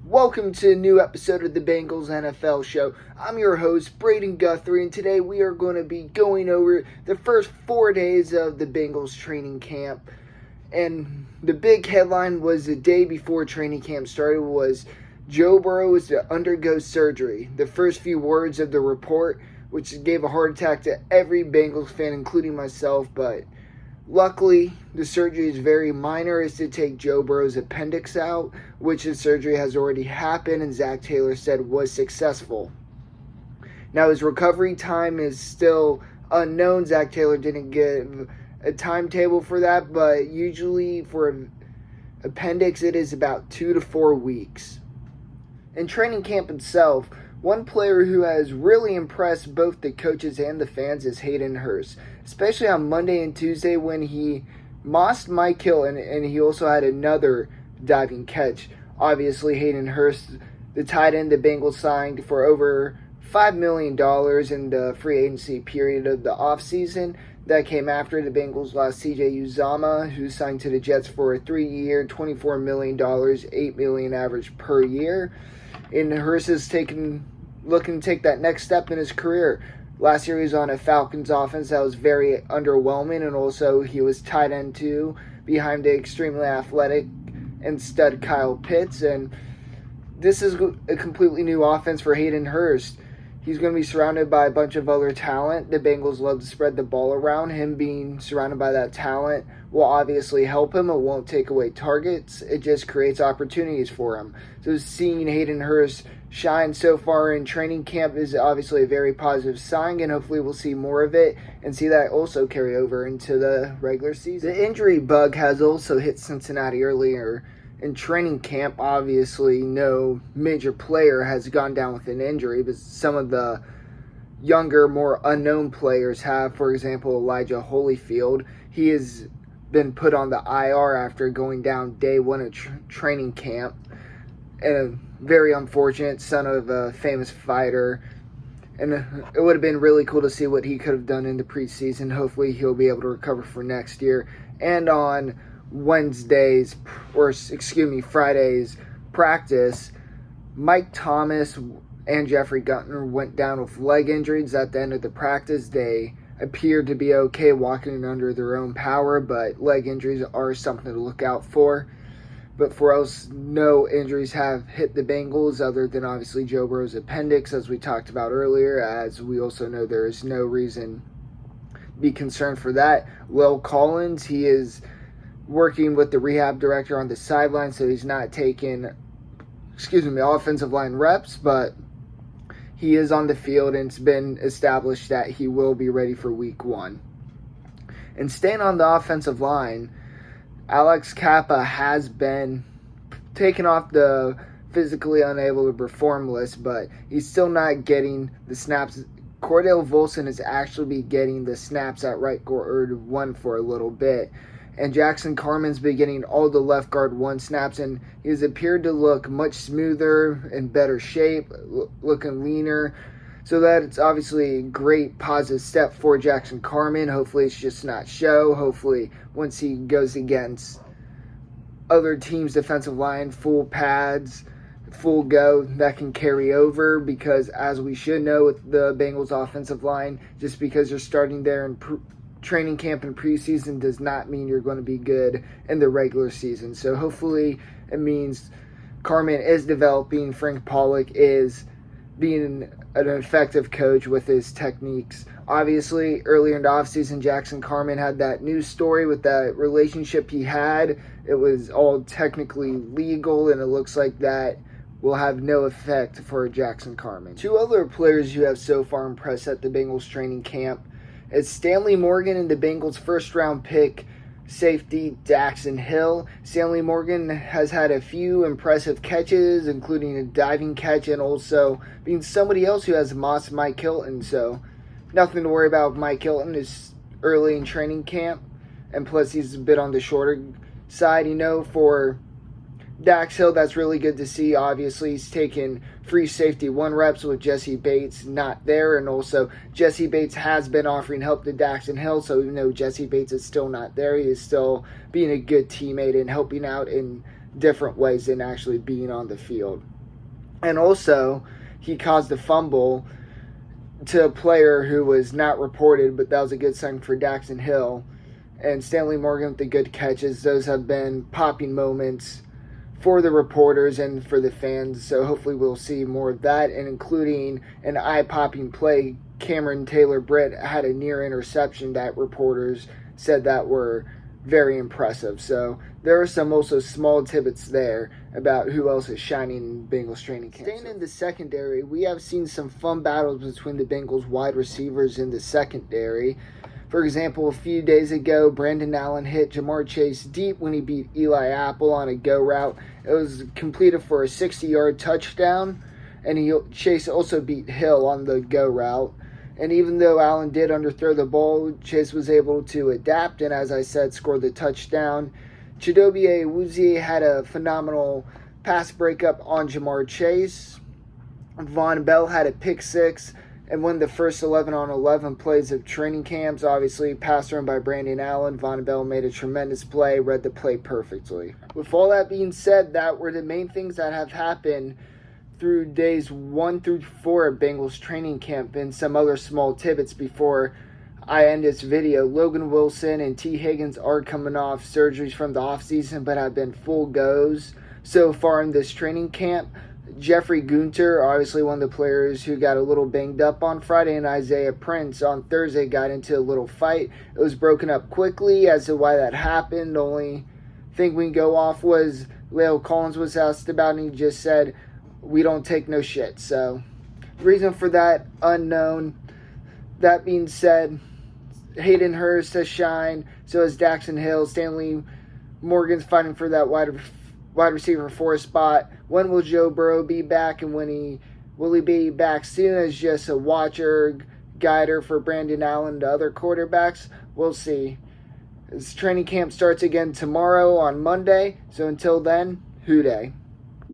Welcome to a new episode of the Bengals NFL Show. I'm your host, Braden Guthrie, and today we are going to be going over the first 4 days of the Bengals Training Camp. And the big headline was the day before training camp started was Joe Burrow is to undergo surgery. The first few words of the report, which gave a heart attack to every Bengals fan, including myself, but luckily, the surgery is very minor. It's to take Joe Burrow's appendix out, which the surgery has already happened and Zach Taylor said was successful. Now, his recovery time is still unknown. Zach Taylor didn't give a timetable for that, but usually for an appendix, it is about 2 to 4 weeks. In training camp itself, one player who has really impressed both the coaches and the fans is Hayden Hurst, especially on Monday and Tuesday when he mossed Mike Hill and he also had another diving catch. Obviously, Hayden Hurst, the tight end the Bengals signed for over $5 million in the free agency period of the offseason. That came after the Bengals lost C.J. Uzomah, who signed to the Jets for a 3-year, $24 million, $8 million average per year. And Hurst is looking to take that next step in his career. Last year he was on a Falcons offense that was very underwhelming, and also he was tight end 2 behind the extremely athletic and stud Kyle Pitts. And this is a completely new offense for Hayden Hurst. He's going to be surrounded by a bunch of other talent. The Bengals love to spread the ball around. Him being surrounded by that talent will obviously help him. It won't take away targets. It just creates opportunities for him. So seeing Hayden Hurst shine so far in training camp is obviously a very positive sign, and hopefully we'll see more of it and see that also carry over into the regular season. The injury bug has also hit Cincinnati earlier in training camp. Obviously, no major player has gone down with an injury, but some of the younger, more unknown players have. For example, Elijah Holyfield. He has been put on the IR after going down day 1 of training camp. And very unfortunate, son of a famous fighter. And it would have been really cool to see what he could have done in the preseason. Hopefully he'll be able to recover for next year. And on Friday's practice, Mike Thomas and Jeffrey Gutner went down with leg injuries at the end of the practice. They appeared to be okay walking under their own power, but leg injuries are something to look out for. But for us, no injuries have hit the Bengals other than obviously Joe Burrow's appendix, as we talked about earlier, as we also know there is no reason to be concerned for that. Lel Collins, he is working with the rehab director on the sideline, so he's not taking, offensive line reps, but he is on the field, and it's been established that he will be ready for week 1. And staying on the offensive line, Alex Kappa has been taken off the physically unable to perform list, but he's still not getting the snaps. Cordell Volson is actually be getting the snaps at right guard 1 for a little bit. And Jackson Carman's been getting all the left guard 1 snaps, and he has appeared to look much smoother, in better shape, looking leaner. So that's obviously a great positive step for Jackson Carman. Hopefully it's just not show. Hopefully once he goes against other teams' defensive line, full pads, full go, that can carry over, because as we should know with the Bengals offensive line, just because you're starting there in training camp and preseason does not mean you're going to be good in the regular season. So hopefully it means Carman is developing. Frank Pollock is being an effective coach with his techniques. Obviously, earlier in the offseason, Jackson Carman had that news story with that relationship he had. It was all technically legal, and it looks like that will have no effect for Jackson Carman. 2 other players who have so far impressed at the Bengals training camp is Stanley Morgan and the Bengals' first-round pick, safety Daxton Hill. Stanley Morgan has had a few impressive catches, including a diving catch and also being somebody else who has mossed Mike Hilton. So nothing to worry about. Mike Hilton is early in training camp, and plus he's a bit on the shorter side. For Dax Hill, that's really good to see. Obviously, he's taken free safety 1 reps with Jesse Bates not there, and also Jesse Bates has been offering help to Daxton Hill, so even though Jesse Bates is still not there, he is still being a good teammate and helping out in different ways than actually being on the field. And also, he caused a fumble to a player who was not reported, but that was a good sign for Daxton Hill. And Stanley Morgan with the good catches. Those have been popping moments for the reporters and for the fans. So hopefully we'll see more of that, and including an eye-popping play. Cameron Taylor-Britt had a near interception that reporters said that were very impressive. So there are some also small tidbits there about who else is shining in Bengals training camp. Staying in the secondary, we have seen some fun battles between the Bengals wide receivers in the secondary. For example, a few days ago, Brandon Allen hit Jamar Chase deep when he beat Eli Apple on a go route. It was completed for a 60-yard touchdown, and Chase also beat Hill on the go route. And even though Allen did underthrow the ball, Chase was able to adapt and, as I said, score the touchdown. Chidobe Awuzie had a phenomenal pass breakup on Jamar Chase. Von Bell had a pick six and won the first 11-on-11 plays of training camps. Obviously, pass run by Brandon Allen. Von Bell made a tremendous play, read the play perfectly. With all that being said, that were the main things that have happened through days 1 through 4 of Bengals training camp, and some other small tidbits before I end this video. Logan Wilson and T. Higgins are coming off surgeries from the offseason, but have been full goes so far in this training camp. Jeffrey Gunter, obviously one of the players who got a little banged up on Friday, and Isaiah Prince on Thursday got into a little fight. It was broken up quickly as to why that happened. The only thing we can go off was Leo Collins was asked about, and he just said, "We don't take no shit." So, reason for that, unknown. That being said, Hayden Hurst has shined. So has Daxton Hill. Stanley Morgan's fighting for that wide receiver 4 spot. When will Joe Burrow be back, and will he be back soon as just a watcher, guider for Brandon Allen and other quarterbacks? We'll see. As training camp starts again tomorrow on Monday. So until then, hoo day.